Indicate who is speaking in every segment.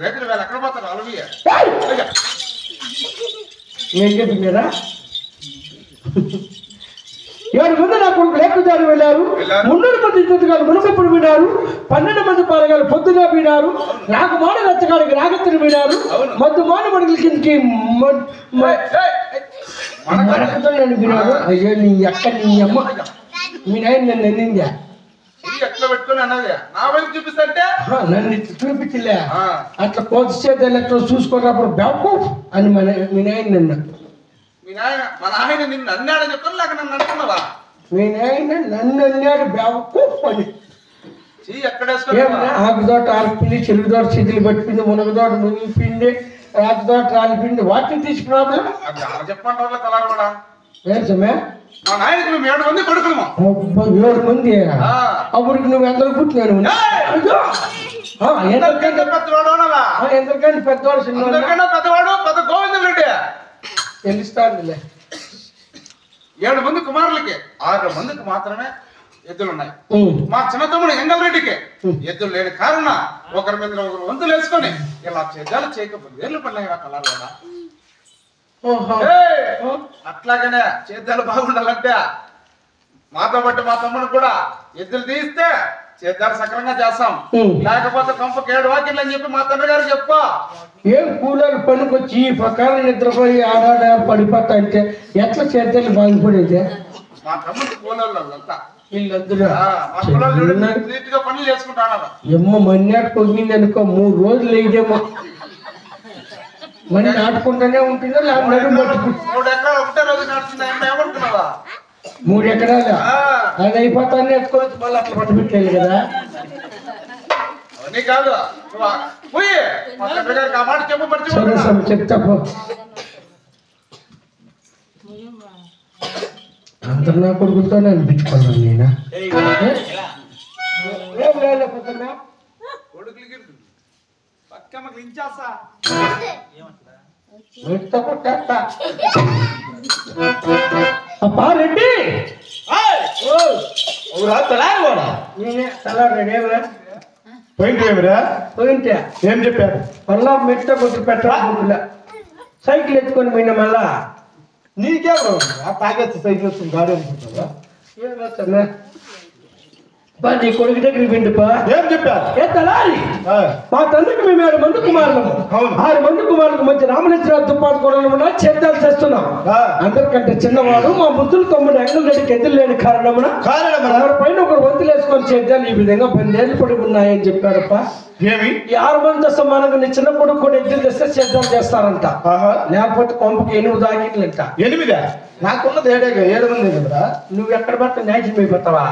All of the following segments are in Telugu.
Speaker 1: రైతులు వేళ ఎక్కడ పోతారు అలవి
Speaker 2: ఏం చెప్పిందా 7 మంది నా కొడుకు లేఖదారు వెళ్ళారు 300 మంది యుద్ధగాలు మునుపెప్పుడు వినారు 12 మంది పాలగాలు పొద్దుగా వినారు నాకు మాన రచ్చగాడికి రాగత్తులు వినారు మద్దు మాన మడుగుల కిందకి వినారు అయ్యో నీ అక్క నీ అమ్మ మీ నాయన నన్ను అన్నిందా
Speaker 1: ఎట్లా పెట్టుకుని అన్నది నా వైపు చూపిస్తే
Speaker 2: నన్ను చూపించలే అట్లా కోసేది ఎట్లా చూసుకున్నప్పుడు బెవ్వు అని మీ నాయన నన్ను
Speaker 1: మీ నాయన మా నాయన నిన్ను అన్నాడని చెప్పాను లేక నన్ను అనుకున్నావా
Speaker 2: మీ నాయన నన్ను అన్నాడు బెవ్వు అని
Speaker 1: ఎక్కడ
Speaker 2: ఆకుదోట ఆరిపిండి చెరుకుదోట చేతులు పట్టింది మునగదోట మునిగిపిండి రాకుదోట రాలిపిండి వాటిని తీసి ప్రాబ్లం
Speaker 1: చెప్పండి వాళ్ళ కలర్ కూడా
Speaker 2: ఏం సమయ
Speaker 1: మా నాయనకి మేము 7 మంది కొడుకులమా
Speaker 2: 7 మంది అప్పటికి నువ్వు ఎందరు పుట్టినాను
Speaker 1: ఎందరికంటే పెద్దవాడు
Speaker 2: ఎందరికంటే పెద్దవాడు చిన్న
Speaker 1: పెద్దవాడు పెద్ద గోవింద రెడ్డి
Speaker 2: తెలుస్తానులే
Speaker 1: 7 మంది కుమారులకి 6 మందికి మాత్రమే ఎద్దులు ఉన్నాయి మా చిన్న తమ్ముడు ఎంగల్ రెడ్డికి ఎద్దులు లేని కారణం ఒకరి మీద ఒకరు వంతులు వేసుకొని ఇలా చేద్దాలు చేయకపోతే ఏళ్ళు పడినాయి కలర్ కూడా అట్లాగనే చేద్దాలు బాగుండాలంటే మాతో బట్టి మా తమ్ముడు కూడా ఎద్దులు తీస్తే చేద్దాలు సక్రంగా చేస్తాం లేకపోతే కంపకి 7 వాకిళ్ళు అని చెప్పి మా తండ్రి గారు చెప్పా
Speaker 2: ఏం కూలర్ పనికొచ్చి ఈ ప్రకారం నిద్రపోయి ఆడాడ పడిపోతా అంటే ఎట్లా చేద్దాలు బాగుపడేది
Speaker 1: మా తమ్ముడు కూలర్లంతా
Speaker 2: వీళ్ళందరూ
Speaker 1: పనులు చేసుకుంటాను
Speaker 2: ఎమ్మ మన్నాడు పొగిలింది అనుకో 3 రోజులు అయ్యేమో మరి నాటుకుంటూనే ఉంటుందో లేకపోతే
Speaker 1: 3 ఎకరాలు ఒకటే రోజు నడుస్తుంది ఏమనుకున్నావా
Speaker 2: 3 ఎకరాలు అది అయిపోతానే ఎత్తుకోవచ్చు మళ్ళీ అట్లా పట్టు పెట్టేది కదా
Speaker 1: అవన్నీ కాదు పోయి మా తండ్రి గారికి ఆ మాట చెప్పు
Speaker 2: చెప్తా అందరు నా కొడుకులతోనే అనిపించుకున్నాను నేను అప్పా రెడ్డి పోయింటే
Speaker 3: ఏం చెప్పారు
Speaker 2: మళ్ళా మెట్ట కొట్టి పెట్టాల సైకిల్ ఎత్తుకొని పోయినా మళ్ళా
Speaker 3: నీకే తాగేస్తే సైకిల్ వస్తుంది గాడి అనుకుంటున్నా
Speaker 2: ఏమవుతున్నా నీ కొడుకు దగ్గర విండుపా
Speaker 3: ఏం చెప్పారు
Speaker 2: ఏ తలారి మా తండ్రికి మేము 7 మంది కుమారులు 6 మంది కుమారులకు మధ్య రామనిచ్చిన దుప్పాటు కొనమున చేద్దాలు చేస్తున్నాం అందరికంటే చిన్నవాడు మా బుద్ధులు తమ్ముడు ఎంగల్ రెడ్డికి ఎదురు లేని కారణమున ఎవరి పైన ఒకరు వంతులు వేసుకొని చేద్దాలు ఈ విధంగా 12 ఏళ్ళు పడి ఉన్నాయని చెప్పాడప్ప
Speaker 3: ఏమి
Speaker 2: ఈ 6 మంది సమానంగా నీ చిన్న కొడుకు కూడా ఎద్దులు తెస్తే చేద్దాలు చేస్తారంట లేకపోతే కొంపకి 8 దాగిట్లంట
Speaker 3: 8 నాకున్నది 7 మంది కదా
Speaker 2: నువ్వు ఎక్కడ పడితే న్యాయం అయిపోతావా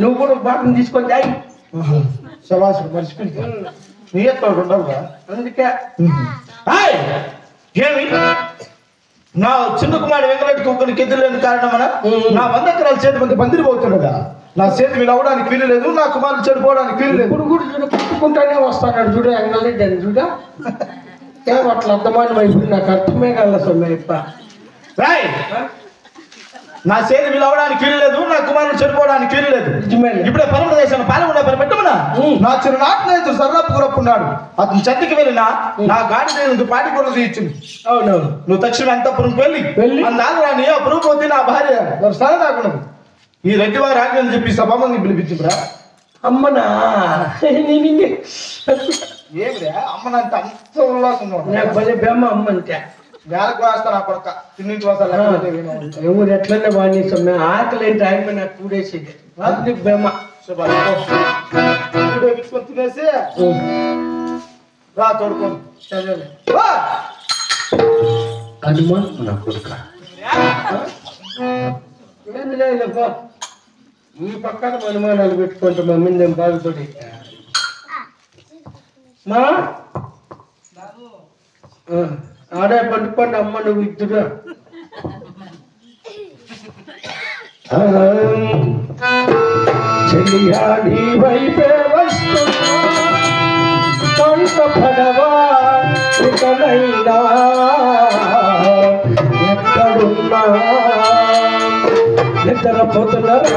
Speaker 2: నువ్వు కూడా బాటను తీసుకొని జాయి
Speaker 3: శవాసు మర్చిపోయింది నీ ఎత్తోడు ఉండవుగా
Speaker 2: అందుకే
Speaker 3: ఏమి నా చిన్న కుమారుడు వెంకరెడ్డికి ఒకరికి ఎదురు లేని కారణమన నా 100 ఎకరాల చేతి మంది పందిరిపోతున్నాడా నా చేతి వీళ్ళు అవ్వడానికి వీలు లేదు నా కుమారుడు చెడిపోవడానికి వీలు లేదు
Speaker 2: ఇప్పుడు కూడా చూడ పుట్టుకుంటానే వస్తాడు చూడ ఎంగల్రెడ్డి అని చూడ ఏం అట్లా అర్థమైన వైపు నాకు అర్థమే కాల సొమ్మైప్ప
Speaker 3: రాయ్ నా చేతి వీళ్ళు అవ్వడానికి వీలు లేదు నా కుమారుడు చెడిపోవడానికి వీలు లేదు ఇప్పుడే పరమ దేశాన్ని పాల్గొనే పని పెట్టమన్నా నా చిరునాటి నేతలు సర్రాపు గురప్పున్నాడు అతను చెత్తకి వెళ్ళినా నా గాడి పాటి కూడా తీయించింది
Speaker 2: అవునవును
Speaker 3: నువ్వు తక్షణం ఎంతపురం వెళ్ళి అందాలని అప్పుడు పోతే నా భార్య సరే రాకున్నది ఈ రెడ్డి వారి ఆజ్ఞని చెప్పి సభామంది పిలిపించురా
Speaker 2: అమ్మనా
Speaker 3: ఏమిరా అమ్మనంత అంత ఉల్లాసం
Speaker 2: బెమ్మ అమ్మ అంటే
Speaker 3: వేలకు వేస్తా నా కొడక తిన్నింటి వస్తా
Speaker 2: ఎవరు ఎట్లనే బాగా సొమ్మె ఆకలి ఏంటి ఆయన నాకు కూడేసేది అది బెమ్మ
Speaker 3: తినేసి రా తోడుకోండి
Speaker 2: సరే అనుమానం నా కొడుక ఏంది లేపో ఈ పక్కన అనుమానాలు పెట్టుకుంటే మమ్మీని నేను బాగుపడి మా ఆడే పట్టుకోండి అమ్మ నువ్వు ఇద్దురా చెలియాడి వైపే వస్తున్నా కంట పడవా ఇకనైనా ఎక్కడున్నా నిద్రపోతున్నారు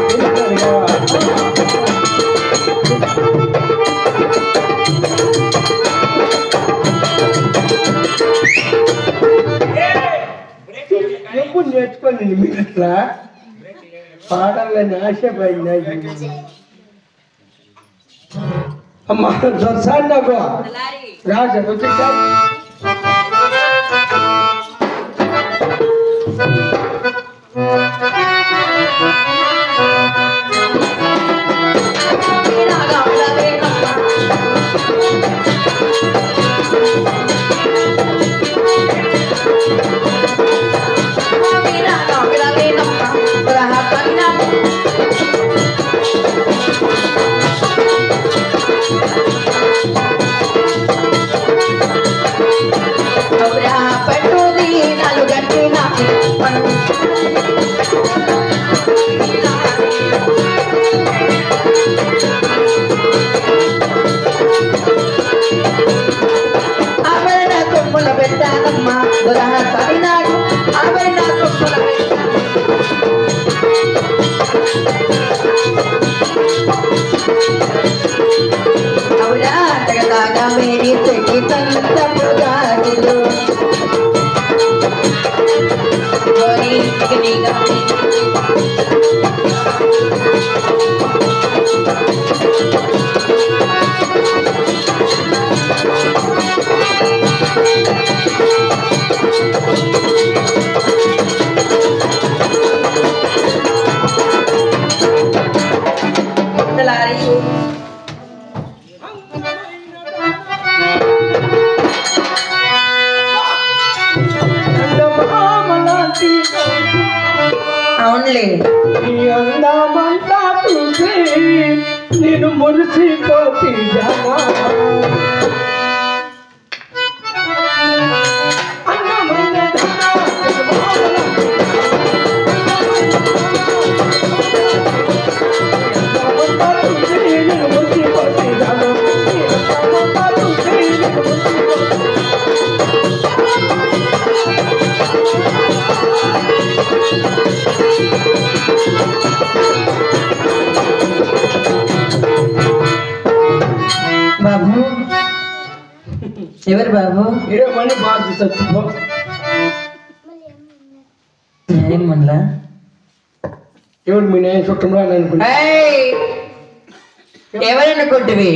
Speaker 2: మెచ్చుకోండి మీరు ఇట్లా పాడాలని ఆశపోయింది అమ్మా దొరసారి నాకు రాజా వచ్చేసా
Speaker 4: అవునులే
Speaker 2: అందామంతా చూసి నేను మురిసిపోతి
Speaker 4: బాబు ఎవరు బాబు
Speaker 2: ఏమని బాధ చచ్చిపో
Speaker 4: ఏమన్నా
Speaker 2: ఎవరు మీ నేను చుట్టంలో అనుకుంటా
Speaker 4: ఎవరనుకుంటువి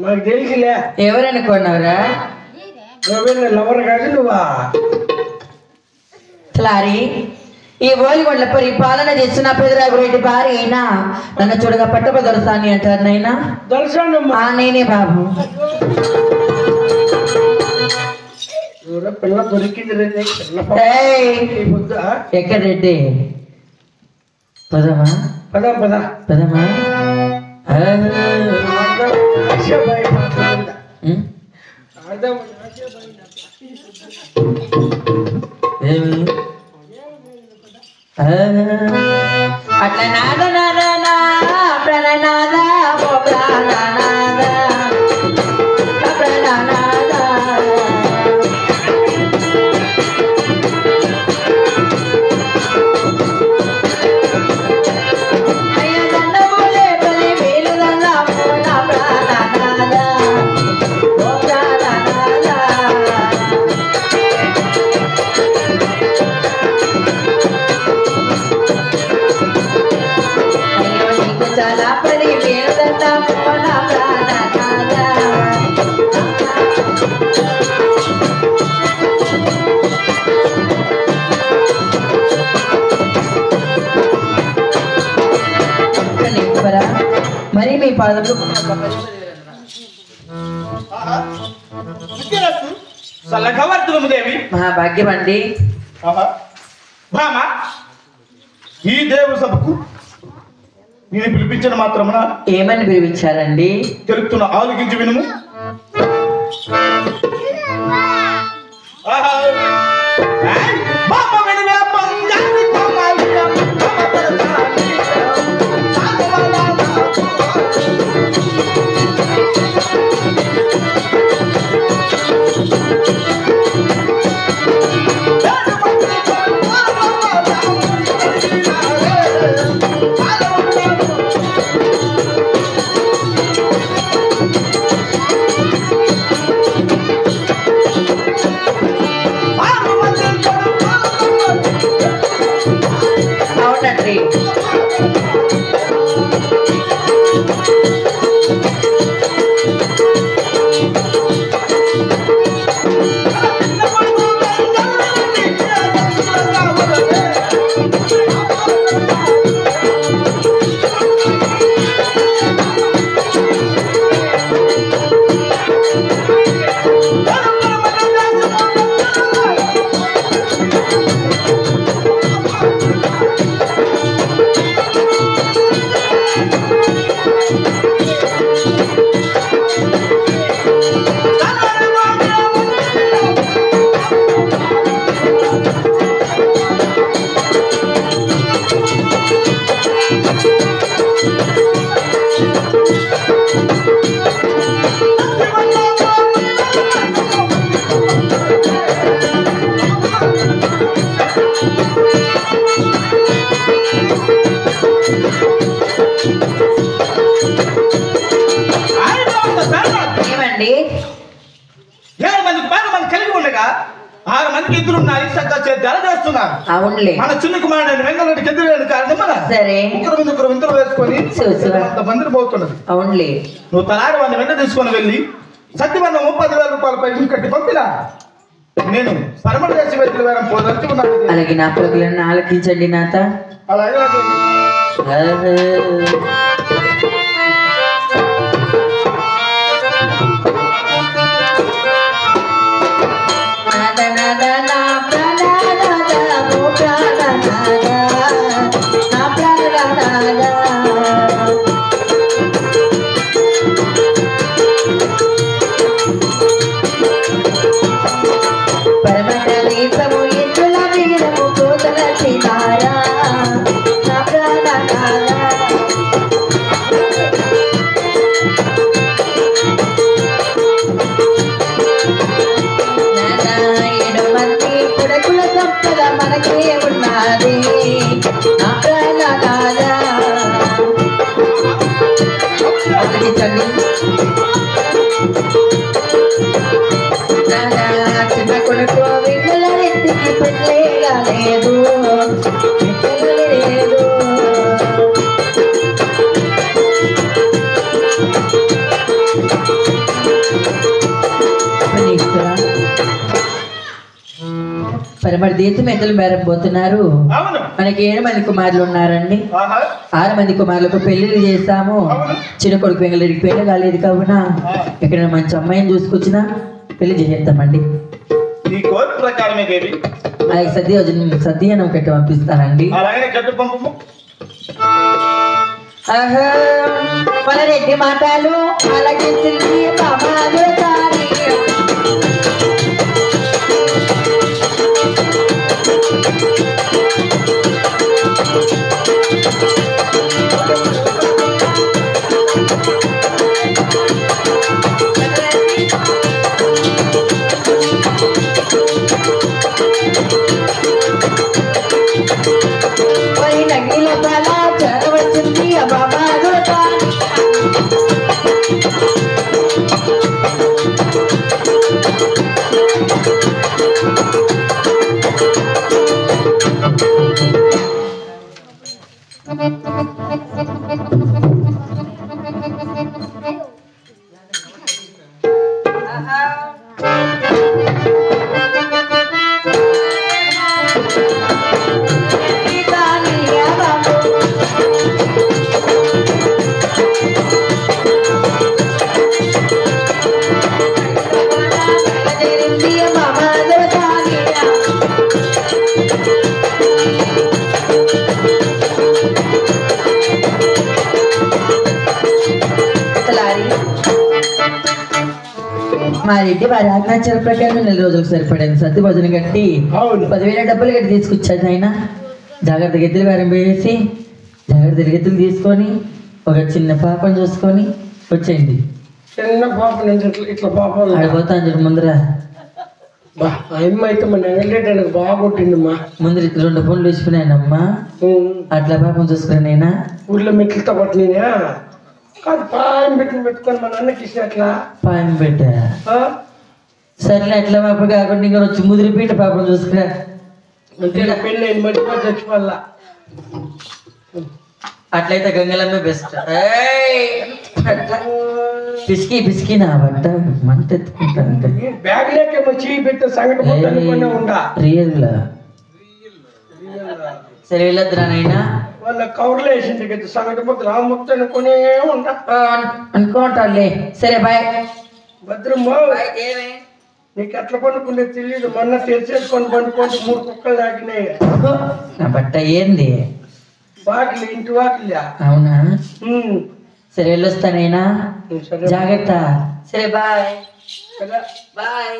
Speaker 2: నాకు తెలిసిలే
Speaker 4: ఎవరనుకున్నావురా
Speaker 2: నువ్వే లవర్ కాదు నువ్వా
Speaker 4: లారీ ఈ ఓలిగొండల పరిపాలన చేసిన పెదరాగురెడ్డి భార్య అయినా నన్ను చూడగా పట్టభద్రసాని అంటారు నైనా
Speaker 2: దర్శనమ్మా
Speaker 4: నేనే బాబు
Speaker 2: పిల్ల దొరికింది రెడ్డి
Speaker 4: ఎక్కడ రెడ్డి పదమా
Speaker 2: పదా పదా
Speaker 4: పదమా అట్లా నాద నాద నా ప్రణనాద ఓ ప్రాణనాద ప్రణనాద అయ్య దండములే బలి వేలు దండము నా ప్రాణనాద ఓ ప్రాణనాద చాలా పడి వేదంతా మన ప్రాణనాద మరి మీ పాదములు
Speaker 3: దేవి
Speaker 4: మహాభాగ్యం అండి.
Speaker 3: భామా ఈ దేవు సభకు నేను పిలిపించిన మాత్రమున
Speaker 4: ఏమని పిలిపించారండి?
Speaker 3: తెలుపుతున్న ఆలోచించి వినుము. తెలియక 6 మందికి ఎద్దులు ఉన్నాయి, చక్కగా చేద్దాలు చేస్తున్నారు.
Speaker 4: అవునులే.
Speaker 3: మన చిన్న కుమారుడు వెంగళరెడ్డికి ఎద్దులు లేదు కారణం మన
Speaker 4: సరే
Speaker 3: ముగ్గురు వింతలు వేసుకొని మందిని పోతున్నది.
Speaker 4: అవునులే.
Speaker 3: నువ్వు తలాడి వాడిని వెంట తీసుకొని వెళ్ళి సత్యవన్న 30,000 రూపాయలపై కట్టి పంపినా నేను పరమట దేశ వ్యక్తులు వేరం పోదొచ్చి ఉన్నాను.
Speaker 4: అలాగే నా ప్రజలను ఆలకించండి నాత.
Speaker 3: అలాగే
Speaker 4: చిన్న కొడుకు వెంగళరెడ్డికి పెళ్ళేగా లేదు లేదు. పరమటి దేశం ఎద్దులు మేరం పోతున్నారు. మనకి 7 మంది కుమారులు ఉన్నారండి. 6 మంది కుమారులకు పెళ్లిళ్ళు చేస్తాము. చిన్న కొడుకు వెంగళరెడ్డికి పెళ్లి కాలేదు కావున ఇక్కడ మంచి అమ్మాయిని చూసుకొచ్చినా పెళ్లి చేసేస్తామండి. అలాగే సద్యానం కట్టి పంపిస్తానండి. మన రెడ్డి మాటలు అలాగించింది బాబాలు తారీ. మా రెడ్డి వారి ఆజ్ఞాచర ప్రకారం 4 రోజులకు సరిపడింది సత్తి భోజనం కట్టి 10,000 డబ్బులు కట్టి తీసుకొచ్చాడు ఆయన. జాగ్రత్తగా ఎద్దులు వేరం వేసి జాగ్రత్త ఎత్తులు తీసుకొని ఒక చిన్న పాపను చూసుకొని వచ్చేయండి.
Speaker 2: చిన్న పాప ఇట్లా పాప
Speaker 4: ఆడిపోతాను చూడు ముందర.
Speaker 2: అమ్మ అయితే మన ఎంగలేటానికి బాగా కొట్టిందమ్మా.
Speaker 4: ముందర 2 ఫోన్లు వేసిపోయినాయనమ్మా. అట్లా పాపం చూసుకున్నాయినా
Speaker 2: ఊళ్ళో మెట్లతో కొట్టినా కాదు పాయం పెట్టుకొని మా నాన్నకి ఇచ్చిన అట్లా
Speaker 4: పాయం పెట్టా. సర్లే అట్లా పాప కాకుండా ఇంకా వచ్చి ముదిరిపీట పాపం చూసుకురా.
Speaker 2: అంటే పెళ్ళి అయింది మర్చిపోయి చచ్చిపోవాలా.
Speaker 4: అట్లయితే గంగలమ్మే బెస్ట్. పిసికి పిసికి నా బట్ట మంట ఎత్తుకుంటా.
Speaker 2: బ్యాగ్ లేకేమో చేయి పెట్టే సంగతి ఉండా
Speaker 4: రియల్ సరే వెళ్ళొద్దురా నైనా.
Speaker 2: వాళ్ళ కవర్లో వేసింది కదా సంగతి పోతే రా మొత్తం అనుకునే ఉంటా
Speaker 4: అనుకుంటాలే. సరే బాయ్.
Speaker 2: భద్రమ్మో నీకు ఎట్లా పండుకుంటే తెలియదు. మొన్న తెరిచేసుకొని పండుకుంటే 3 కుక్కలు తాకినాయి.
Speaker 4: నా బట్ట ఏంది
Speaker 2: వాకిలి ఇంటి వాకిలి.
Speaker 4: అవునా సరే వెళ్ళొస్తానైనా. జాగ్రత్త. సరే బాయ్ బాయ్.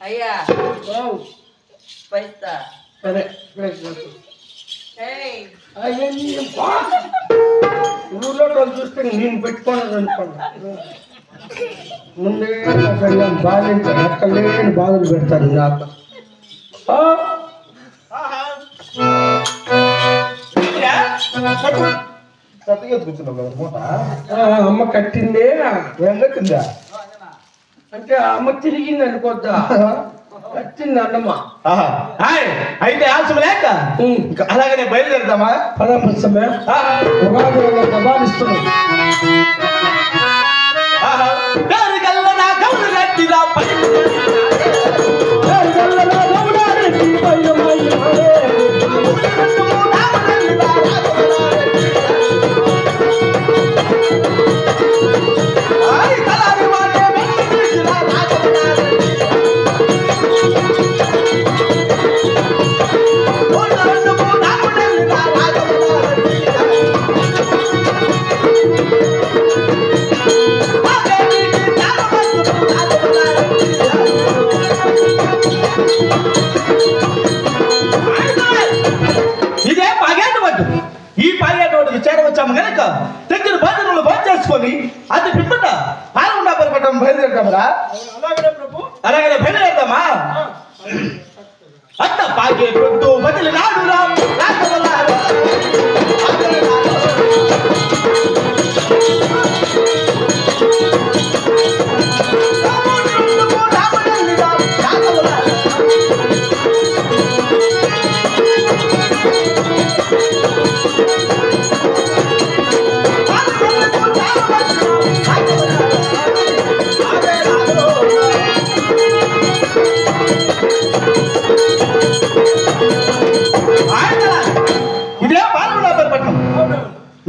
Speaker 4: అయ్యా పైస్తా.
Speaker 2: సరే ఊళ్ళో వాళ్ళు చూస్తే నేను పెట్టుకోనది అనుకున్నా. ముందే బాధించ ఎక్కలేని బాధలు పెడతాను నాకు.
Speaker 3: కూర్చున్నావు
Speaker 2: అమ్మ కట్టిందే
Speaker 3: కట్టిందా?
Speaker 2: అంటే అమ్మ తిరిగింది అనుకోద్దా వచ్చింది అన్నమా
Speaker 3: అయితే ఆలస్యం లేక అలాగనే బయలుదేరుదామా
Speaker 2: పదమసమే దబాలిస్తున్నాం
Speaker 3: చేరవచ్చాము గనక దగ్గర భోజనంలో భోజనం చేసుకొని అది పిమ్మట పాల్గొండా పరిపటం బయలుదేరదామరా అలాగే బయలుదేరదామా అత్త పాకే కొట్టు బదిలి నాడురా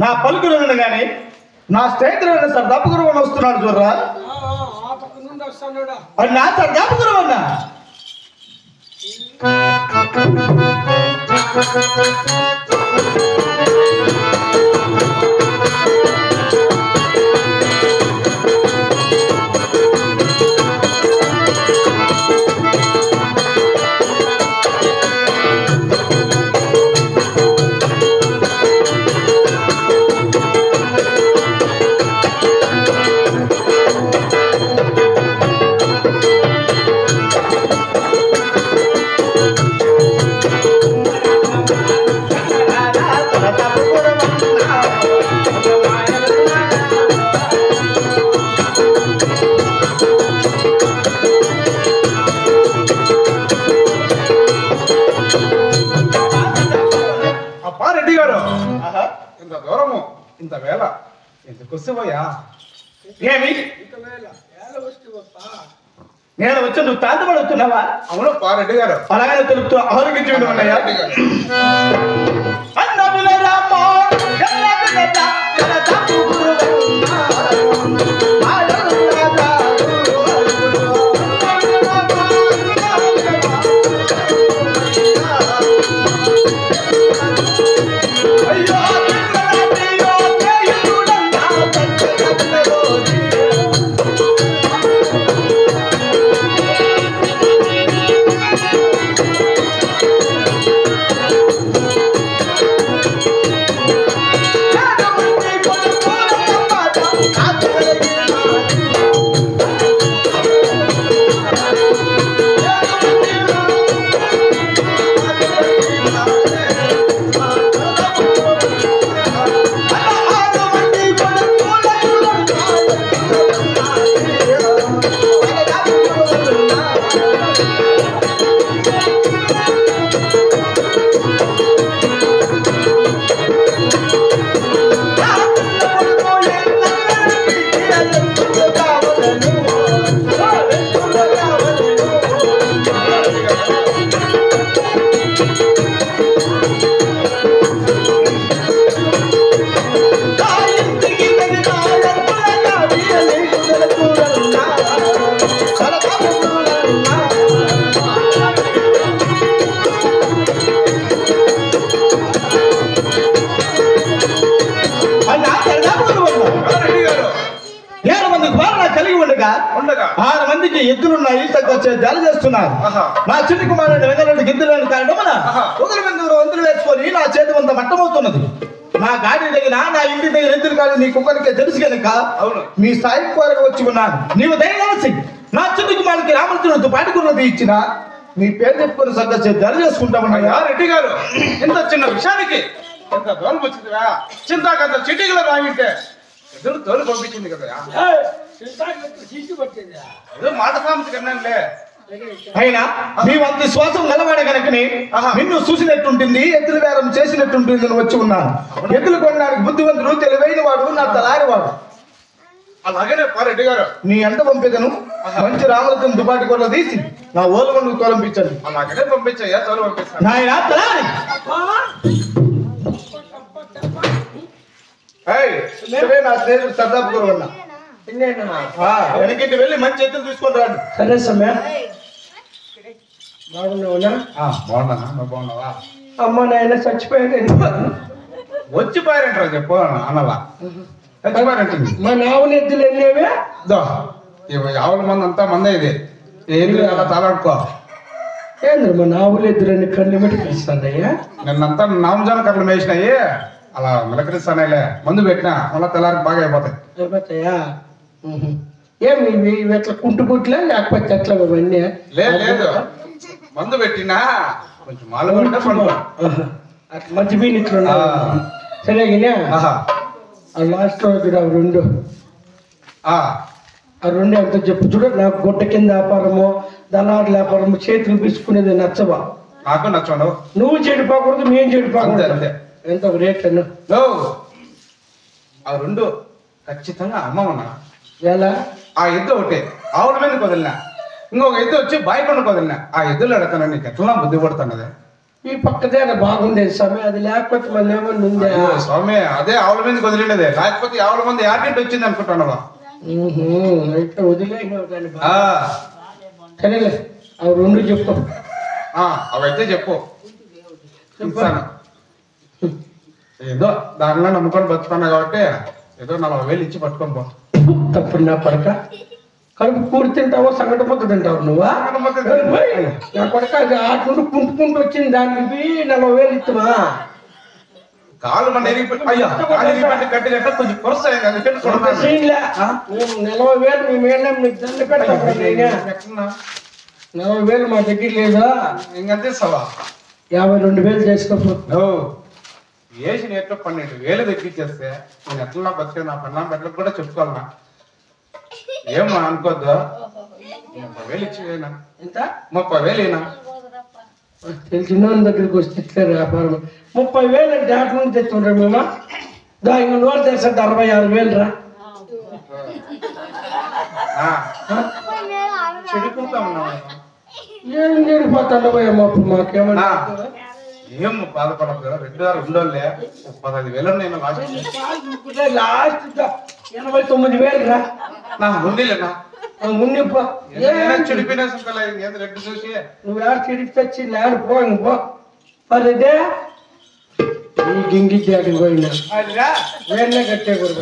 Speaker 3: నా పలుకులు గాని నా స్నేహితుడు సార్ దప్పుగురు వస్తున్నాడు చూడరా అది నా సార్ దప్పుగురు అన్నా
Speaker 1: ఇంత దూరము ఇంత వేళ ఎందుకు వస్తువయ్యా
Speaker 3: ఏమి నేను వచ్చి నువ్వు తాతపడి వస్తున్నావా
Speaker 1: అవును పారెడ్డి గారు
Speaker 3: అలాగే తెలుపుతూ ఆరోగించడం ఉన్నాయా ఉండగా 6 మందికి ఎద్దులున్నాయి జాలి చేస్తున్నారు నా చిన్న కుమారుడు వెంగళరెడ్డి గిద్దలేని కారణమున ఒకరి మీద వంతులు వేసుకొని నా చేతి వంత మట్టమవుతున్నది నా గాడి దగ్గర నా ఇంటి దగ్గర ఎద్దులు కాదు నీ కుక్కడికే తెలుసు కనుక మీ సాయి కోరకు వచ్చి ఉన్నాను నీవు దయచేసి నా చిన్న కుమారుడికి రామచంద్రుడితో పాటుకున్నది ఇచ్చిన నీ పేరు చెప్పుకొని జాలి చేసుకుంటామన్నా
Speaker 1: రెడ్డి గారు ఇంత చిన్న విషయానికి ఎంత దూరం వచ్చిందిరా చింతాకంత చిటికలో రాగింటే ఎదురు తోలు పంపించింది కదా ఏదో మాట సామెత కన్నానులే.
Speaker 3: అయినా నీవంత శ్వాసం నిలబడే కనుకని నిన్ను చూసినట్టుంటుంది, ఎద్దుల బేరం చేసినట్టుంటుంది అని వచ్చి ఉన్నాను. ఎద్దులు కొనడానికి బుద్ధివంతుడు, తెలివైన వాడు, నా తలారి వాడు.
Speaker 1: అలాగనే రెడ్డి గారు
Speaker 3: నీ ఎంట పంపిదను మంచి రామలతో దుబాటి కొల్ల తీసి నా ఓలవను తోలంపించండి.
Speaker 1: అలాగనే పంపించయ్యా, తోలు పంపిస్తాను.
Speaker 3: నాయన తలారి నా స్నేహితుడు సర్దాపు గురు అన్న వెనకింటి వెళ్ళి మంచి ఎద్దులు తీసుకొని రాండి.
Speaker 2: సరే సమయ బాగున్నావునా?
Speaker 1: బాగున్నానా? నువ్వు బాగున్నావా?
Speaker 2: అమ్మ నాయన చచ్చిపోయాను.
Speaker 1: వచ్చిపోయారంటారా చెప్పు అన్నలా చచ్చిపోయారంటుంది.
Speaker 2: మా నావుని ఎద్దులు వెళ్ళేవే
Speaker 1: ఆవుల మంది అంతా మందే ఇది ఎద్దులు అలా తాలాడుకో.
Speaker 2: ఏంద్ర మా నావులు ఎద్దులని కళ్ళు పెట్టి పిలుస్తానయ్యా.
Speaker 1: నిన్నంతా నామజాన కర్రలు వేసినాయి, అలా మిలకరిస్తానేలే. మందు పెట్టినా మళ్ళీ తెల్లారికి బాగా అయిపోతాయి.
Speaker 2: అయిపోతాయా? ఏమి ఇవి ఎట్లా కుంటుకుంట్లే లేకపోతే ఎట్లా ఇవన్నీ?
Speaker 1: లేదు మందు పెట్టినా కొంచెం మాలు పడితే పండుగ
Speaker 2: అట్లా మంచి బీన్ ఇట్లా సరే లాస్ట్ రోజు రెండు ఆ రెండు ఎంత చెప్పు చూడు. నాకు గుడ్డ కింద వ్యాపారము, దళారు వ్యాపారము, చేతులు పిసుకునేది నచ్చవా?
Speaker 1: నాకు నచ్చండు.
Speaker 2: నువ్వు చెడిపోకూడదు, మేము చెడిపోకూడదు.
Speaker 1: అంతే
Speaker 2: ఎంత ఒక రేట్ అన్న
Speaker 1: ఆ రెండు ఖచ్చితంగా అమ్మమన్నా.
Speaker 2: ఎలా?
Speaker 1: ఆ ఎద్దు ఒకటి ఆవుల మీద వదిలినా, ఇంకొక ఎద్దు వచ్చి బాయికొండకు వదిలినా. ఆ ఎద్దులు అడతాను నీకు ఎట్లా బుద్ధి పడుతున్నది.
Speaker 2: ఈ పక్కదే బాగుంది స్వామి, అది లేకపోతే మళ్ళీ ఏమన్నా ఉందా?
Speaker 1: స్వామి అదే ఆవుల మీదకి వదిలినదే, లేకపోతే ఆవుల మంది యార్గెంట్ వచ్చింది అనుకుంటున్నావా?
Speaker 2: అయితే వదిలేసినావు దాన్ని. సరేలే అవి రెండు చెప్పు.
Speaker 1: అవైతే చెప్పు. ఏదో దానిలో నమ్ముకొని బతుకున్నా కాబట్టి ఏదో 40,000 ఇచ్చి పట్టుకొని పో.
Speaker 2: తప్పుడు నా పడక కడుపు కూడి తింటావో సంగటి పొద్దు తింటావు నువ్వా? నా కొడక అది ఆటుంటూ కుంటుకుంటూ వచ్చింది, దానికి 40,000 ఇస్తావా?
Speaker 1: కాలు మన గట్టి గట్ట కొంచెం కొరస
Speaker 2: 40,000 మేము నీకు దండ పెడతాం. 40,000 మా దగ్గర లేదా?
Speaker 1: ఇంకంతే సవా
Speaker 2: 52,000 చేసుకోపో.
Speaker 1: వేసి నేర్చో 12,000 తగ్గించేస్తే నేను ఎట్లా బతికే నా పన్నా పెట్టలకు కూడా చెప్పుకోవాలన్నా. ఏమో అనుకోద్దు. 30,000 ఇచ్చినా
Speaker 2: ఎంత?
Speaker 1: 30,000
Speaker 2: తెలిసిన వాళ్ళ దగ్గరికి వస్తే ఇట్లా వ్యాపారం. 30,000 అంటే ఆట నుంచి తెచ్చుకుంటారు మేము. ఇంక నోరు తెస్తే 66,000 రా. ఏం చెడిపోతాను పోయామప్పుడు మాకేమన్నా.
Speaker 1: ఏం బాధపడదు కదా, 2,000 15,000 నేను
Speaker 2: లాస్ట్ 89,000 రా.
Speaker 1: నా ముందులేనా చెడిపోయినా రెడ్డి చూసి
Speaker 2: నువ్వు ఎవరు చెడిపి తెచ్చి లేడు పో పో పర్లేదే. ఈ గింగి జాటికి పోయినా వేరే కట్టే కూడా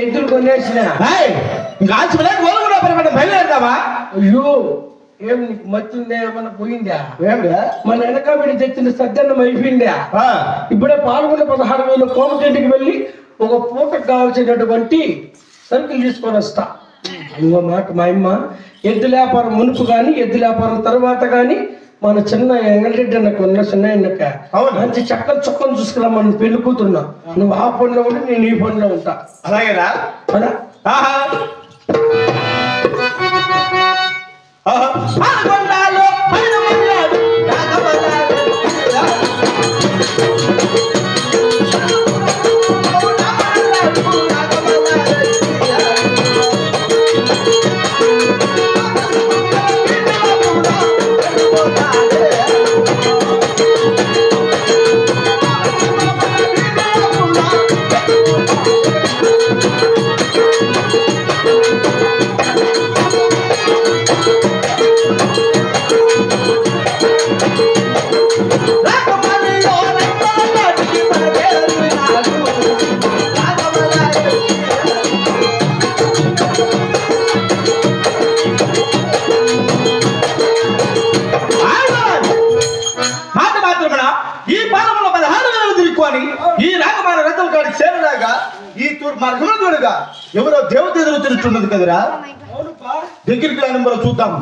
Speaker 2: ఇద్దరు కొనేసిన.
Speaker 3: బయలుదేరుతావా?
Speaker 2: అయ్యో ఏం నీకు మచ్చిందే, ఏమన్నా పోయిందా? మన వెనక వీడి తెచ్చిన సద్దన్నం అయిపోయిందా? ఇప్పుడే పాల్గొన్న 16,000 కోమటింటికి వెళ్ళి ఒక పూటకు కావాల్సినటువంటి సరుకులు తీసుకొని వస్తా. ఇంకో మాట, మా అమ్మ ఎద్దు వ్యాపారం మునుపు కానీ ఎద్దు వ్యాపారం తర్వాత కానీ మన చిన్న ఎంగళరెడ్డి అన్నకు ఉన్న చిన్న ఎన్నక మంచి చక్కని చొక్కని చూసుకురా. మనం పెళ్లి కూతున్నా, నువ్వు ఆ పనిలో ఉండి నేను ఈ పనిలో ఉంటా.
Speaker 3: అలాగేనా? ఈ రాగమాన రథం కాడి చేరలాగా ఈ తూర్పు మార్గంలో చూడగా ఎవరో దేవత ఎదురు తిరుగుతున్నది కదరా. దగ్గరికి రాని మనం చూద్దాము.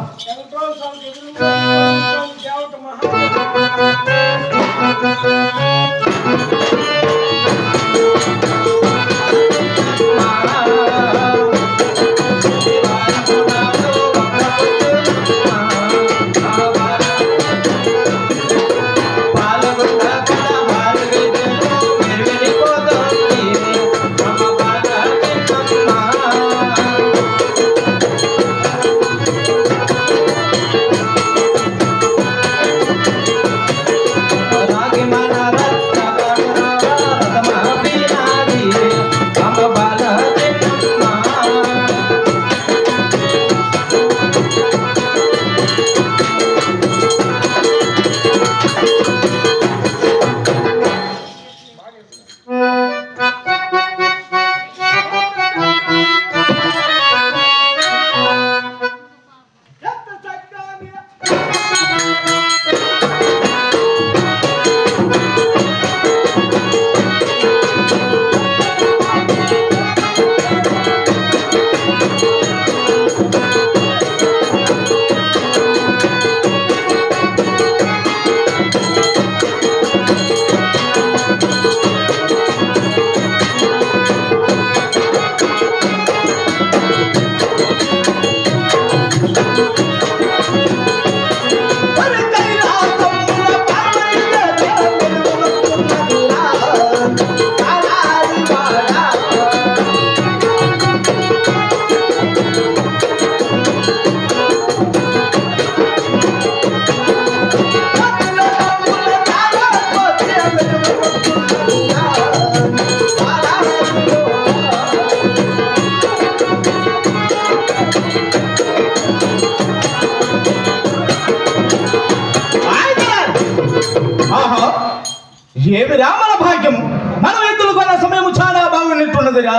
Speaker 3: ఉన్నదిరా.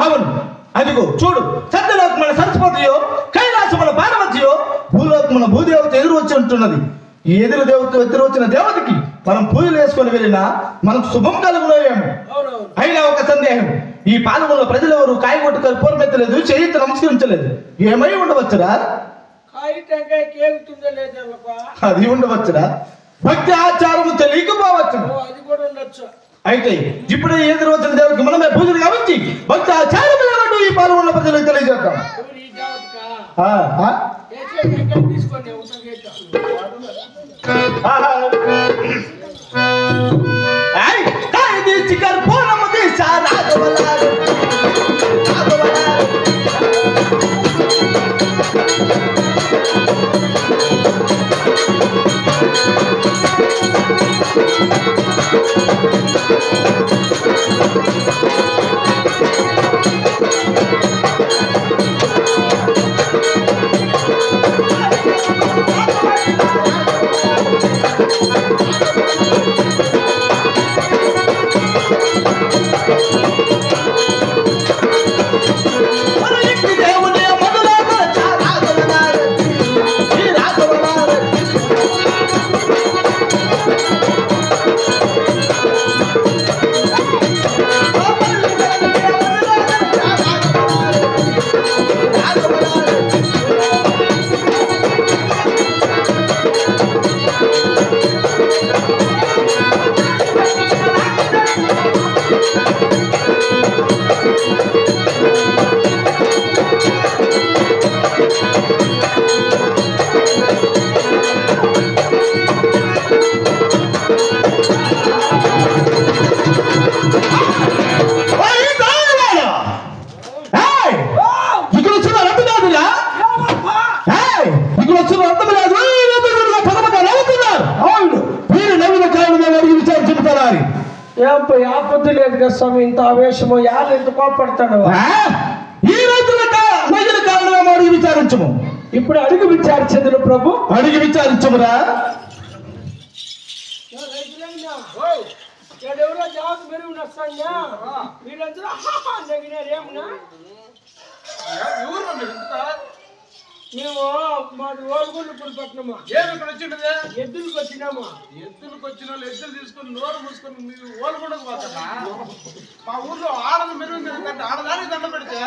Speaker 3: అవును, అదిగో చూడు, సత్యలోకమైన సరస్వతియో కైలాసముల పార్వతియో భూలోకమున భూదేవత ఎదురు వచ్చి ఉంటున్నది. ఈ ఎదురు వచ్చిన దేవతకి మనం పూజలు వేసుకొని వెళ్ళినా మనకు శుభం కలుగులేము. అయినా ఒక సందేహం, ఈ పాలనలో ప్రజలెవరు కాయగొట్టు పూర్వెత్తలేదు, చేయిత నమస్కరించలేదు. ఏమై ఉండవచ్చురా? అది ఉండవచ్చురా. భక్తి ఆచారము తెలియకపోవచ్చు. అయితే ఇప్పుడే ఎదురు వచ్చిన దేవుడికి మనమే పూజలు కాబట్టి భక్తి ఆచారములు ఈ పాలనలో ప్రజలకు తెలియజేద్దాం.
Speaker 2: ఆపత్తి లేదు కదా స్వామి, ఇంత ఆవేశము యారు ఎంత కోపడతాడు.
Speaker 3: ఈ రైతుల కారణంగా అడిగి విచారించము.
Speaker 2: ఇప్పుడు అడిగి విచారించదు ప్రభు,
Speaker 3: అడిగి విచారించమురా.
Speaker 2: మేము మాది ఓల్గొండ పట్టినమా,
Speaker 1: ఏమి ఇక్కడ వచ్చిండదే?
Speaker 2: ఎద్దులకు వచ్చినామా.
Speaker 1: ఎద్దులకు వచ్చిన వాళ్ళు ఎద్దులు తీసుకొని నోరు మూసుకొని మీరు ఓల్గొండకు పోతారా? మా ఊర్లో ఆడలు మెరుగు తిరుగుతుంటే ఆడదానికి దండ పెడితే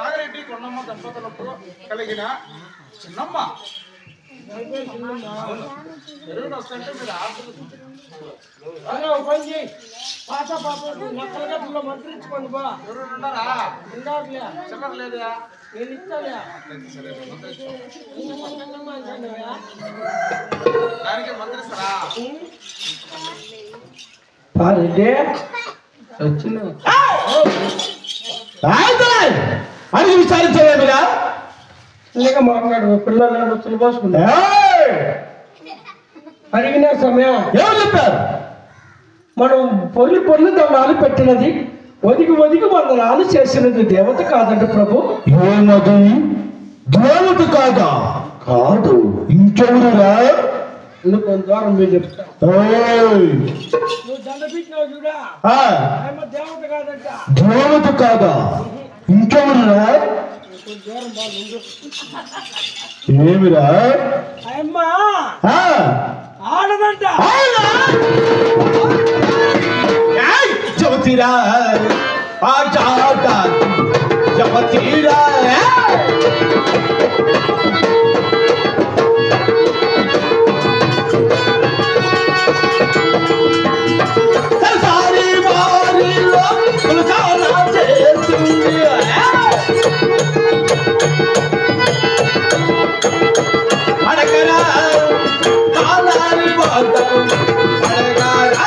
Speaker 1: నాగరెడ్డి కొండమ్మ దంపతులకు కలిగిన చిన్నమ్మ ఎరువులు వస్తుంటే మీరు
Speaker 2: పాత పాప నక్కలగట్టులో మంత్రించుకోండి బా.
Speaker 1: ఎవరు ఉన్నారా?
Speaker 2: ఉండాలే
Speaker 1: చిల్లర లేదా?
Speaker 2: నేను ఇస్తాలే.
Speaker 1: దానికి మంత్రిస్తారా?
Speaker 3: అడిగి విచారించలేదురా.
Speaker 2: మాట్లాడు పిల్లలు తులబోసుకుంటా అడిగిన సమయం
Speaker 3: ఎవరు చెప్పారు?
Speaker 2: మనం పొల్లి దండాలు పెట్టినది ఒదిగి వందనాలు చేసినది దేవత కాదండి ప్రభు.
Speaker 3: ఏమది దేవత కాదా? కాదు, ఇంకెవరురా?
Speaker 2: కొంత దూరం మీరు చెప్తా. నువ్వు దండ పెట్టినావు చూడా, దేవత కాదంట.
Speaker 3: దేవత కాదా? ఇంకెవరురా? ఏమిరా?
Speaker 2: అమ్మా ఆడదంట.
Speaker 3: జవతీరా జవతీరా సారీ వారిలో చేస్తుంది. అడగరా కాలారి పోతాం అడగరా.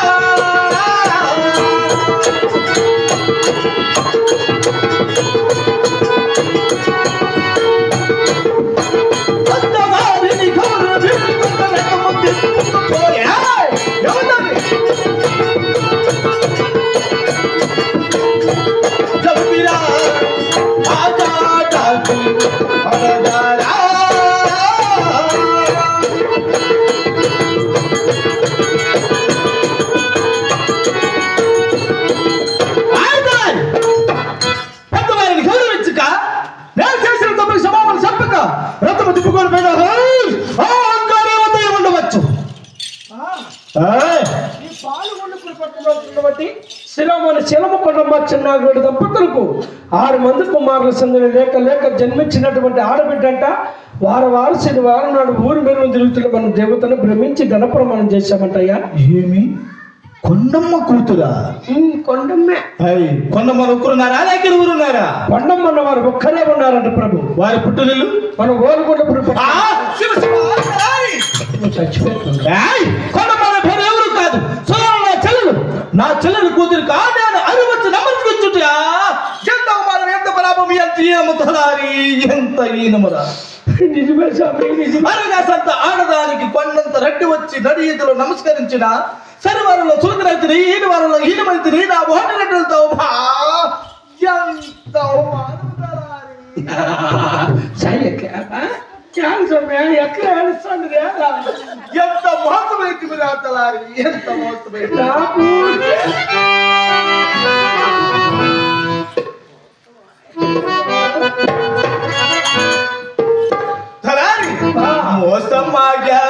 Speaker 3: పెద్దవారిని గౌరవించక నేను చేసిన తప్పులు క్షమాపణ చెప్పక రథము తిప్పుకొని పోయిన ఉండవచ్చు.
Speaker 2: శిలము కొండమ్మ చిన్నాగుడి దంపతులకు 6 మంది కుమారుల సందడి లేక లేక జన్మించినటువంటి ఆడబిడ్డంట వారు శనివారం నాడు ఊరి మీద తిరుగుతున్న మన దేవతను భ్రమించి ఘనప్రమాణం చేశామంటయ్యా.
Speaker 3: ఏమి కొండమ్మ కూతురా?
Speaker 2: కొండమ్మే.
Speaker 3: కొండమ్మ ఒక్కరున్నారా లేక ఊరున్నారా?
Speaker 2: కొండమ్మన్న వారు ఒక్కరే ఉన్నారంట ప్రభు.
Speaker 3: వారి పుట్టులు
Speaker 2: మన ఓలుగొండ చచ్చిపోతుంది.
Speaker 3: కొండమ్మ పేరు ఎవరు కాదు, చెల్లెలు. నా చెల్లెలు కూతురు కాదు అరువచ్చు నమ్మచ్చుకుంటుంటా. ఎంత అవమానం, ఎంత బలాపం, ఎంత ఈనముతలారి, ఎంత ఈనమురా.
Speaker 2: నిజమే స్వామి.
Speaker 3: అరగాసంత ఆడదానికి కొండంత రెడ్డి వచ్చి నడి ఈదులో నమస్కరించిన శనివారంలో చులకనైతే ఈని వారంలో ఈనమైతే నా ఓటి రెడ్డిలతో ఎంత
Speaker 2: ఎట్లా ఏడుస్తాను
Speaker 3: ఎంత మోసమైంది మీరు తలారి, ఎంత మోసమైంది. తలారి మోసమాగా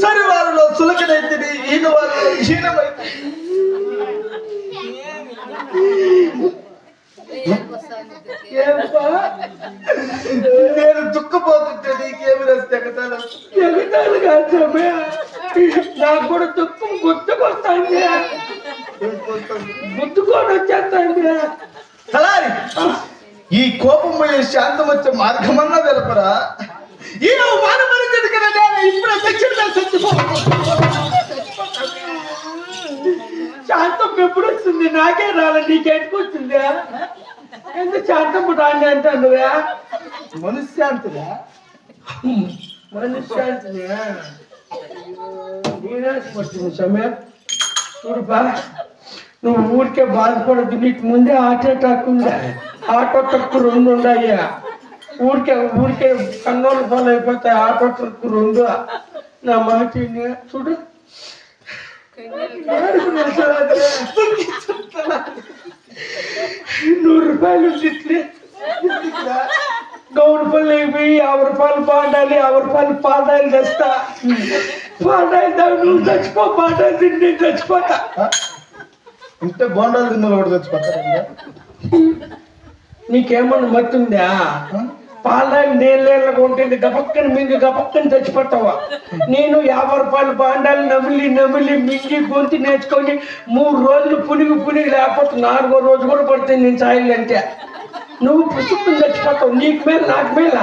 Speaker 3: శనివారంలో సులకనైతే ఈయన వారిలో హీనమైతే నేను దుఃఖపోతుంటే నీకేమి వస్తే
Speaker 2: ఎగతాలు కాదు నాకు కూడా దుఃఖం గుర్తుకొస్తాంది, గుర్తుకొని వచ్చేస్తాంది.
Speaker 3: తలారి ఈ కోపం పోయే శాంతం వచ్చే మార్గమన్నా తెలపరా? ఈ మానపరిచది కదా ఇప్పుడే
Speaker 2: శాంతం ఎప్పుడు వస్తుంది? నాకే రాలే, నీకెందుకు వచ్చింది? ఎందుకు శాంతం రాండి అంటే నువ్వే
Speaker 3: మనశ్శాంతిరా?
Speaker 2: మనశ్శాంతిని నేనేసిపడుతుంది సమయం. చూడుపా, నువ్వు ఊరికే బాధపడద్దు. నీకు ముందే హార్ట్ అటాక్ ఉందా? Auto truck 2 ఉన్నాయ్యా. ఊరికే కన్నోళ్ళు ఫాలో అయిపోతాయి. Auto truck 2. నా మాట చూడు, 100 రూపాయలు ఇట్లే గౌడు పళ్ళు అయిపోయి 50 రూపాయలు పాడాలి, 50 రూపాయలు పాడాయిలు తెస్తా. పాడాయిలు నువ్వు చచ్చిపో, పాడాయిలు తిండి చచ్చిపోతా.
Speaker 3: ఇంటే బోండాలు తిన్నలు కూడా తెచ్చిపోతారు.
Speaker 2: నీకేమన్నా మత్తుందా? పాలరాయి నీళ్ళ ఉంటుంది గపక్కని మింగి గపక్కని తెచ్చిపెట్టావా? నేను 50 రూపాయల బాండాలు నమిలి నమిలి మింగి గొంతు నేర్చుకొని 3 రోజులు పునిగి లేకపోతే 4వ రోజు కూడా పడుతుంది నేను సాయిల్ అంటే. నువ్వు పుసుక్కుని తెచ్చిపోతావు. నీకు మేల నాకు మేల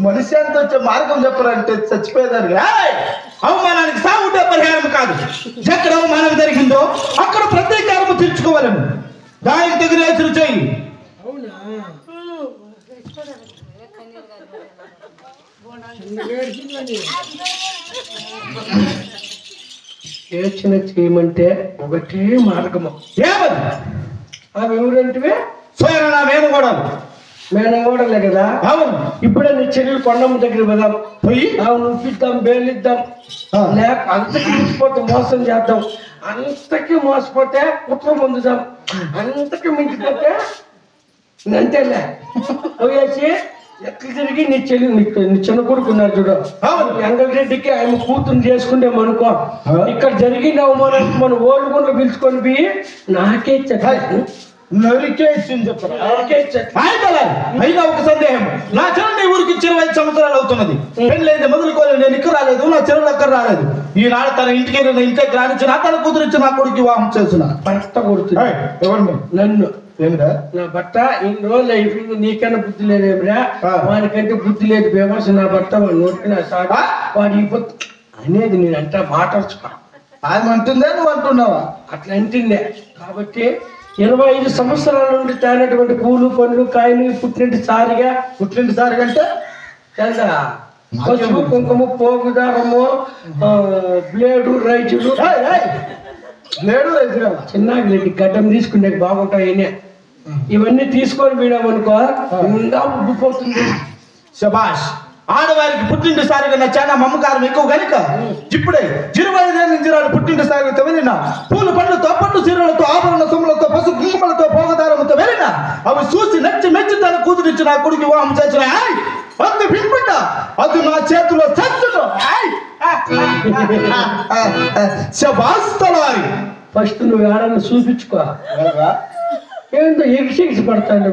Speaker 3: మనిషి అంత వచ్చే మార్గం చెప్పాలంటే చచ్చిపోయేదాన్ని. అవమానానికి సాగుంటే పరిహారం కాదు. ఎక్కడ అవమానం జరిగిందో అక్కడ ప్రతీకారము తీర్చుకోవాలను. దానికి తగిన హెచ్చరిక చెయ్యి.
Speaker 2: యోచన చేయమంటే ఒకటే మార్గము.
Speaker 3: ఏమది?
Speaker 2: అవి ఎవరంటే
Speaker 3: స్వయం నా
Speaker 2: మేనగోడలే కదా.
Speaker 3: అవును.
Speaker 2: ఇప్పుడే నీ చెల్లెలు కొండమ్మ దగ్గర పోదాం.
Speaker 3: పోయి
Speaker 2: అవును ఉప్పిద్దాం, బేలిద్దాం. లేక అంతకి మించిపోతే మోసం చేద్దాం. అంతకి మోసపోతే కుట్ర పొందుదాం. అంతకి మించిపోతే అంతేలే పోయేసి ఎట్లా తిరిగి నీ చెల్లి నీ చిన్న కొడుకున్నారు చూడు. వెంకటరెడ్డికి ఆయన కూతురు చేసుకుంటామనుకో. ఇక్కడ జరిగిన అవమానానికి మనం ఓలుగుండ్లు పిలుచుకొని పోయి నాకే
Speaker 3: నరికే ఇచ్చింది చెప్పరా? అయినా ఒక సందేహం. నా చెల్లెని ఊరికి 25 సంవత్సరాలు అవుతున్నది. పెళ్ళైంది మొదలుకోలేదు. నేను ఇక్కడ రాలేదు, నా చెల్లెలు అక్కడ రాలేదు. ఈనాడు తన ఇంటికి రానిచ్చిన తన కూతురు ఇచ్చి నా కొడుకు వివాహం చేసిన
Speaker 2: భర్త కొడుతుంది.
Speaker 3: ఎవరు?
Speaker 2: నన్ను.
Speaker 3: ఏమిరా
Speaker 2: నా భర్త ఇన్ని రోజులు అయిపోయింది. నీకన్నా బుద్ధి లేదేమిరా? వానికంటే బుద్ధి లేదు. ఫేమస్ నా భర్త వాడు నోటికి సాగు వాడి అనేది నేనంట మాట్లాడుచుకో.
Speaker 3: ఆయన అంటుందే నువ్వు అంటున్నావా?
Speaker 2: అట్లా అంటుందే. కాబట్టి 25 సంవత్సరాల నుండి తాగినటువంటి పూలు పండ్లు కాయలు పుట్టినట్టు సారిగా అంటే చందా పసుపు కుంకుమ పోగు దారము బ్లేడు రైతులు చిన్నగిరెడ్డి గడ్డం తీసుకునే బాగుంటాయనే. ఇవన్నీ తీసుకొని పోయినామనుకో ఇంకా ఉబ్బిపోతుంది.
Speaker 3: శబాష్. ఆడవారికి పుట్టింటి సారిగా నా చాలా మమ్మకారం ఎక్కువ కనుక ఇప్పుడే 25 నుంచి పుట్టింటి సారితో వెళ్ళిన పూలు పండ్లతో పట్టు చీరలతో ఆభరణ సొమ్ములతో పసు కుంకుమలతో పోగదారముతో వెళ్ళిన అవి చూసి నచ్చి మెచ్చి తన కూతురిచ్చి నా కొడుకు వివాహం చేసిన అంత పిన్పిట్ట అది నా చేతిలో చచ్చును. శబాష్ తలారి.
Speaker 2: ఫస్ట్ నువ్వు ఏడన్నా చూపించుకో. ఏంటో ఎగిసి పడతాడు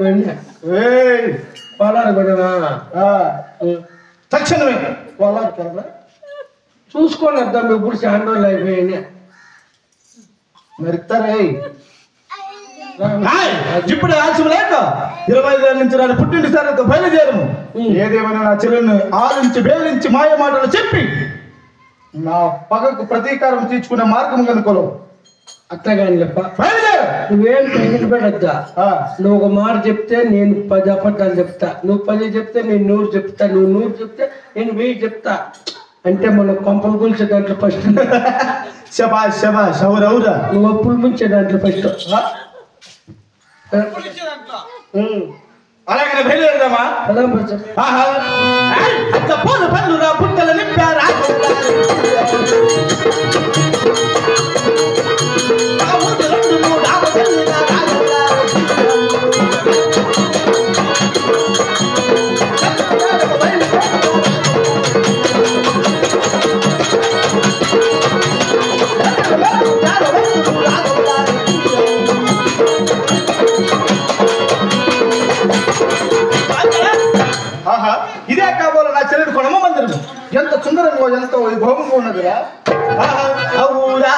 Speaker 2: పొలాలు కూడా
Speaker 3: తక్షణమే
Speaker 2: చూసుకొని వద్దాం. ఇప్పుడు చాలా రోజులు అయిపోయాయి.
Speaker 3: మరితారే ఇప్పుడు ఆలస్యం లేక 25 నుంచి పుట్టింటి సార్లతో బయలుదేరము. ఏదేమైనా నా చెల్లెల్ని ఆలించి బేలించి మాయ మాటలు చెప్పి నా పగకు ప్రతీకారం తీర్చుకునే మార్గం కనుకోలేవు.
Speaker 2: అట్లాగాని చెప్ప నువ్వేం టెన్షన్ పెట్టద్దా. నువ్వు ఒక మాట చెప్తే నేను 10 అబద్ధాలు చెప్తా. నువ్వు 10 చెప్తే నేను 100 చెప్తా. నువ్వు 100 చెప్తే నేను 1000 చెప్తా. అంటే మనం కొంపలు కూల్చే దాంట్లో ఫస్ట్.
Speaker 3: శబాష్ శబాష్. అవురవురా.
Speaker 2: నువ్వు అప్పులు ముంచే దాంట్లో ఫస్ట్.
Speaker 3: అలాగే బయలుదేరదామా? పూలు పనులు రా పుట్టలు నింపారా ఇదే కాబోలు నా చెల్లెడు కొనమ్మ మందిరం ఎంత సుందరంగా ఎంత వైభవంగా ఉన్నదిరా. అవురా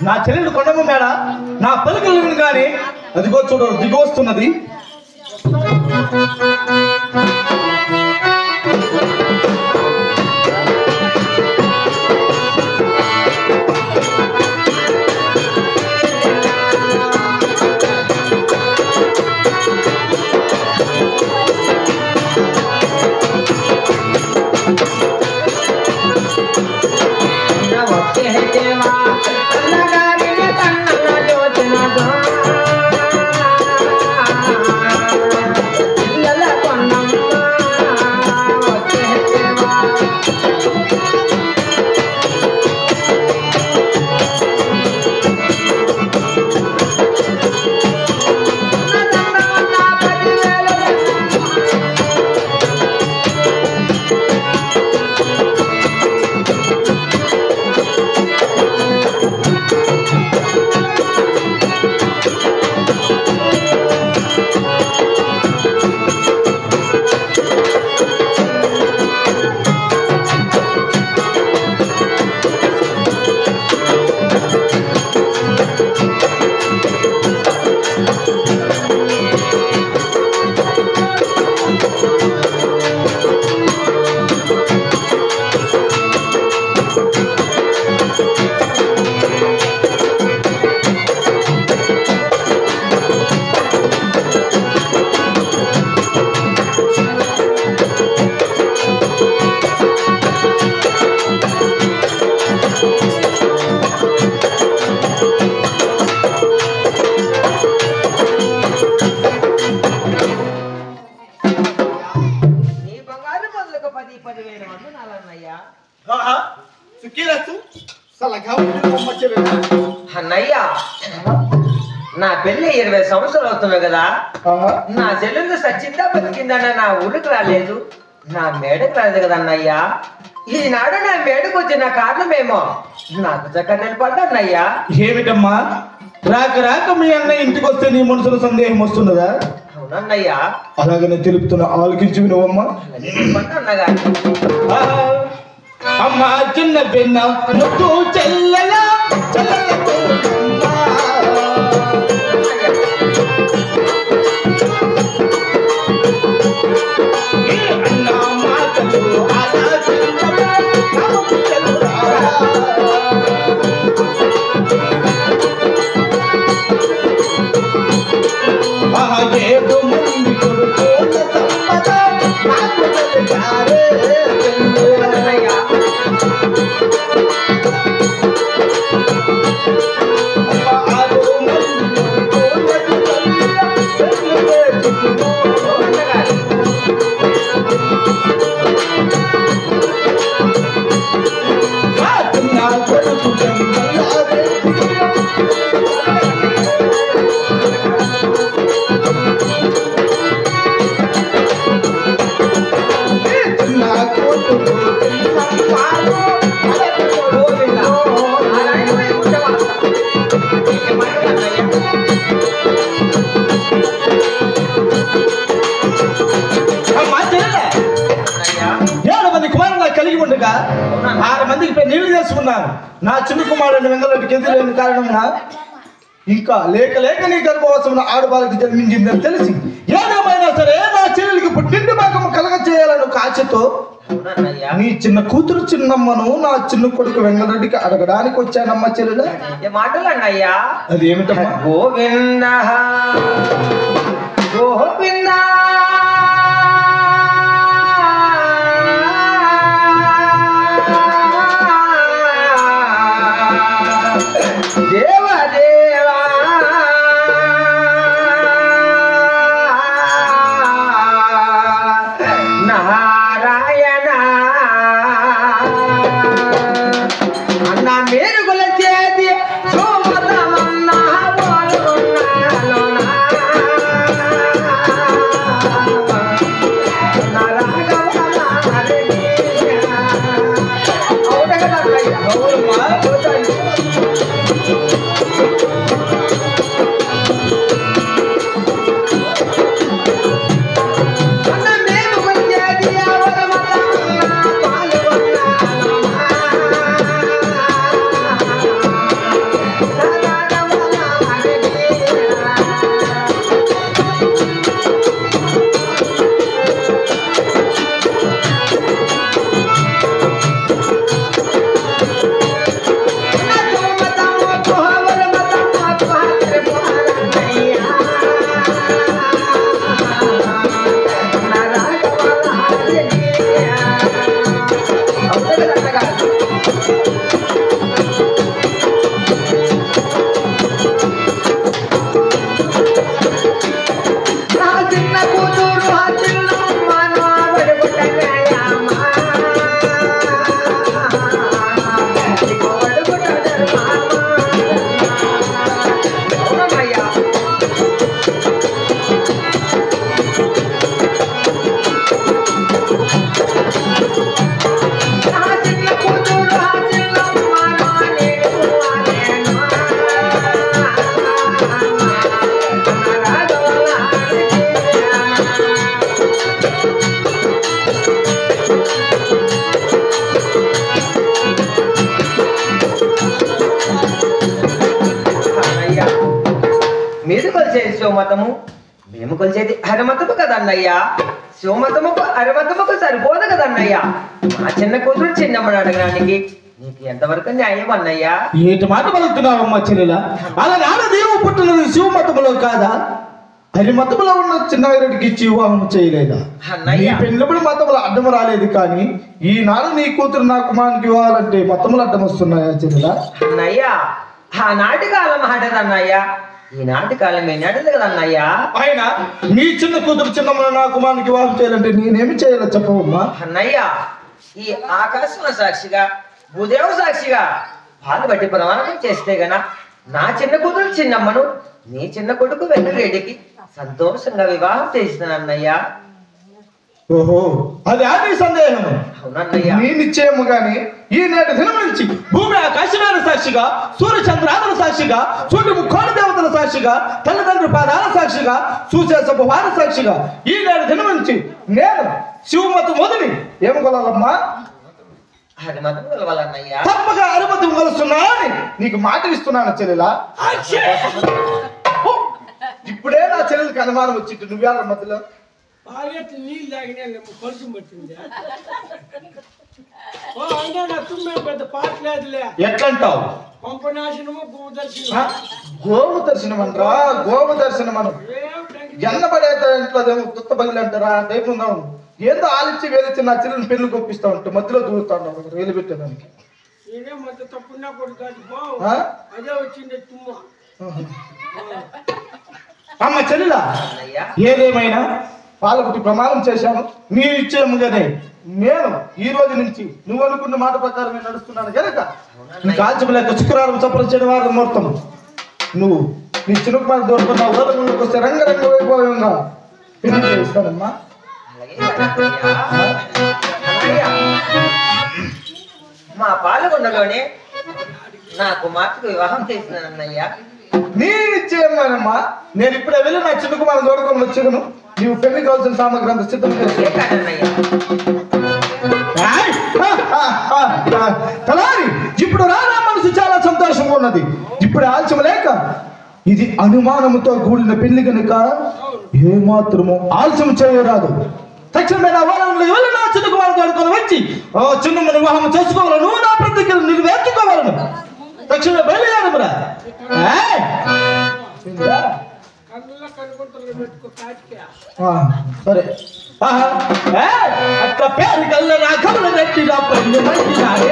Speaker 3: నా చెల్లెలు కొండమ్మ మేడ నా పలుకలు కానీ అదిగో చూడ దిగొస్తున్నది.
Speaker 5: అన్నయ్య నా పెళ్లి 20 సంవత్సరాలు అవుతుంది కదా. నా చెల్లెలు సచ్చిందా బతికిందన్న నా ఊరికి రాలేదు, నా మేడకు రాలేదు కదా అన్నయ్య. ఈనాడు నా మేడకు వచ్చిన కారణమేమో నాకు చక్కగా నిలబడ్డా అన్నయ్య.
Speaker 3: ఏమిటమ్మా రాక రాక మీ అన్నయ్య ఇంటికి వస్తే నీ మనసులో సందేహం వస్తున్నదా?
Speaker 5: అవునన్నయ్య.
Speaker 3: అలాగనే తెలుపుతున్నా, ఆలోచించి వినవమ్మా.
Speaker 5: అన్నగా
Speaker 3: అమ్మా చిన్న పిన్న ముట్టు చెల్లెల చెల్లెలకు అన్న మాటలు ఆలోచించవే నాకు చెల్లురా. ఏడు మంది కొడుకుల సంపద నాకు తెలియారే. కలిగి ఉండగా 6 మందికి నీళ్లు చేసుకున్నాను. నా చిన్న కుమారుడు వెంగళరెడ్డికి ఎదురైన కారణంగా ఇంకా లేక లేక నీ గర్భవాసం ఆడవాళ్ళకి జన్మించిందని తెలిసి ఏదేమైనా సరే నా చెల్లెలికి పుట్టింటి భాగం కలగ చేయాలని కాచతో నీ చిన్న కూతురు చిన్నమ్మను నా చిన్న కొడుకు వెంగళరెడ్డికి అడగడానికి వచ్చానమ్మ చెల్లెలు.
Speaker 5: మాటలు అన్నయ్యా.
Speaker 3: అదేమిటమ్మా?
Speaker 5: గోవింద గోవింద దేవదేవా నారాయణ అన్న మేరుగుల చేతి సోమరమన్నా కొలిచేది శివమతము మేము కొలిచేది హరిమతము కదన్నయ్యా శివమతముకు హరిమతముకు సరిపోదు కదన్నయ్యా మా చిన్న కూతురు చిన్నమ్మని అడగడానికి నీకు ఎంతవరకు న్యాయం అన్నయ్యా
Speaker 3: ఏంటి మాట పలుకుతున్నావమ్మా చెల్లెలా అలా నాన్న దేవుడు పుట్టినది శివమతములో కాదా హరిమతములో ఉన్న చిన్నవారికి ఇచ్చి వివాహం చేయలేదా నీ పెళ్ళప్పుడు మతములు అడ్డం రాలేదు కానీ ఈనాడు నీ కూతురు నా కుమారునికి ఇవ్వాలంటే మతములు అడ్డం వస్తున్నాయా చెల్లెలా
Speaker 5: అన్నయ్యా ఆనాటి కాలం ఆడదన్నయ్యా ఈనాటి కాలం ఏనాడదు కదన్నయ్యా
Speaker 3: ఆయన నీ చిన్న కూతురు చిన్నమ్మ నా కుమారునికి వివాహం చేయాలంటే నేనేమి చేయాలో చెప్పవమ్మా
Speaker 5: అన్నయ్యా ఈ ఆకాశం సాక్షిగా భూదేవ సాక్షిగా పాలు బట్టి ప్రమాణం చేస్తే గన నా చిన్న కూతురు చిన్నమ్మను నీ చిన్న కొడుకు వెంకటరెడ్డికి సంతోషంగా వివాహం చేస్తాను అన్నయ్యా
Speaker 3: ఓహో అది ఆది సందేహం
Speaker 5: అవునన్నయ్యా
Speaker 3: నీ నిశ్చయము గాని ఈనాటి దినం నుంచి భూమి ఆకాశమైన సాక్షిగా సూర్య చంద్రాదుల సాక్షిగా సూర్య ముఖోణ దేవతల సాక్షిగా తల్లిదండ్రుల పాదాల సాక్షిగా సూచేసపు వార సాక్షిగా ఈనాటి దినం నుంచి నేను శివమతం మొదలి ఏం కొలాలమ్మా
Speaker 5: హరిమతం కలవాలన్నయ్యా
Speaker 3: తప్పక హరిమతం కలుస్తున్నా అని నీకు మాట ఇస్తున్నాను చెల్లెలా ఇప్పుడే నా చెల్లెలకి అనుమానం వచ్చింది నువ్వేళ్ళ మధ్యలో
Speaker 2: బాగెత్తి నీళ్ళు తాగినా పరుచం పట్టింది ఓ అయినా నా తుమ్మే పెద్ద పాట లేదులే
Speaker 3: ఎట్లంటావు
Speaker 2: పంపనాశనము భూదర్శనం
Speaker 3: గోవు దర్శనం అంటారా గోవు దర్శనం అను ఎన్నబడే ఇంట్లో తుత్త బగిలి అంటారా టైపు ఉన్నావు ఏదో ఆలిచ్చి వేలిచ్చి నా చెల్లెని పెళ్లి కొప్పిస్తా ఉంటే మధ్యలో దూరుతా ఉన్నావు వేలు పెట్టేదానికి
Speaker 2: నేనే మధ్య తప్పున్నా కొడు కాదు బావు అదే వచ్చింది తుమ్మ
Speaker 3: అమ్మ చెల్లెలా ఏదేమైనా పాలకుటి ప్రమాణం చేశాను నీ నిశ్చయముగానే నేను ఈ రోజు నుంచి నువ్వు అనుకున్న మాట ప్రకారమే నడుస్తున్నాను కనుక నీ కాల్చము లేక శుక్రవారం చప్పల శనివారం ముహూర్తం నువ్వు నీ చిన్నకుమారి దొరుకున్న ఉదయంలోకి వస్తే రంగరంగ వైభవంగా పెళ్లి చేస్తానమ్మా
Speaker 5: మా పాల్గొండలోనే నా కుమార్తెకు వివాహం చేసినాను అన్నయ్యా
Speaker 3: నీ నిశ్చయమేనమ్మా నేను ఇప్పుడే వెళ్ళి నా చిన్న కుమారుని దొరకొని వచ్చాను నీవు పెళ్లి కావాల్సిన సామగ్రి అంతా సిద్ధం చేసి తలారి ఇప్పుడు రానా మనసు చాలా సంతోషంగా ఉన్నది ఇప్పుడు ఆలస్యం లేక ఇది అనుమానముతో కూడిన పెళ్లి కనుక ఏమాత్రము ఆలస్యం చేయరాదు తక్షణమే నా వారంలో వెళ్ళి నా చిన్న కుమారుని దొరకొని వచ్చి చిన్నమ్మని వివాహం చేసుకోవాలను నువ్వు నా ప్రతిక్రియలు నువ్వు వేర్చుకోవాలను తక్షణమే బయలుదేరమురా సరే అట్లా పేరు కల్ల నా కళ్ళు నెట్టి నా పని మంచినాడే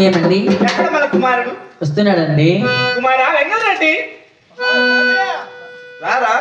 Speaker 4: ఏమండి
Speaker 3: ఎక్కడ మన కుమారుడు
Speaker 4: వస్తున్నాడండి
Speaker 3: కుమారా వెంగళరెడ్డి రారా